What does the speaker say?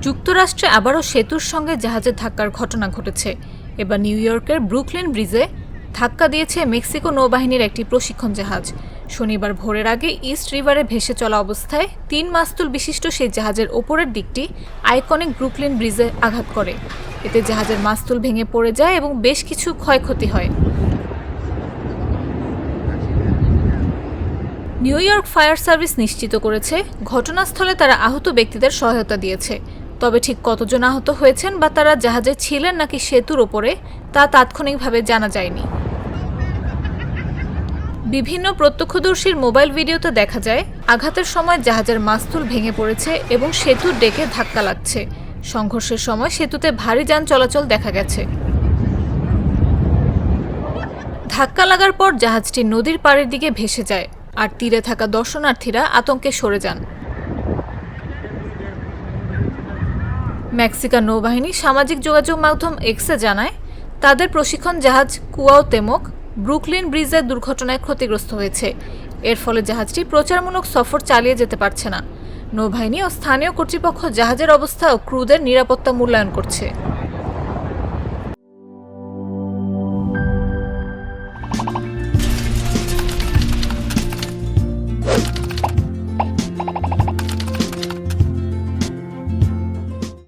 যুক্তরাষ্ট্রে আবারও সেতুর সঙ্গে জাহাজের ধাক্কার ঘটনা ঘটেছে। এবার নিউ ইয়র্কের ব্রুকলিন ব্রিজে ধাক্কা দিয়েছে মেক্সিকো নৌবাহিনীর একটি প্রশিক্ষণ জাহাজ। শনিবার ভোরের আগে ইস্ট রিভারে ভেসে চলা অবস্থায় ৩ মাস্তুল বিশিষ্ট সেই জাহাজের ওপরের দিকটি আইকনিক ব্রুকলিন ব্রিজে আঘাত করে। এতে জাহাজের মাস্তুল ভেঙে পড়ে যায় এবং বেশ কিছু ক্ষয়ক্ষতি হয়। নিউ ইয়র্ক ফায়ার সার্ভিস নিশ্চিত করেছে, ঘটনাস্থলে তারা আহত ব্যক্তিদের সহায়তা দিয়েছে। তবে ঠিক কতজন আহত হয়েছেন বা তারা জাহাজে ছিলেন নাকি সেতুর ওপরে তা তাৎক্ষণিকভাবে জানা যায়নি। বিভিন্ন প্রত্যক্ষদর্শীর মোবাইল ভিডিওতে দেখা যায় আঘাতের সময় জাহাজের মাস্তুল ভেঙে পড়েছে এবং সেতুর ডেকে ধাক্কা লাগছে। সংঘর্ষের সময় সেতুতে ভারী যান চলাচল দেখা গেছে। ধাক্কা লাগার পর জাহাজটি নদীর পাড়ের দিকে ভেসে যায়, আর তীরে থাকা দর্শনার্থীরা আতঙ্কে সরে যান। মেক্সিকান নৌবাহিনী সামাজিক যোগাযোগ মাধ্যম এক্সে জানায়, তাদের প্রশিক্ষণ জাহাজ কুয়াওতেমোক ব্রুকলিন ব্রিজের দুর্ঘটনায় ক্ষতিগ্রস্ত হয়েছে। এর ফলে জাহাজটি প্রচারমূলক সফর চালিয়ে যেতে পারছে না। নৌবাহিনী ও স্থানীয় কর্তৃপক্ষ জাহাজের অবস্থা ও ক্রুদের নিরাপত্তা মূল্যায়ন করছে।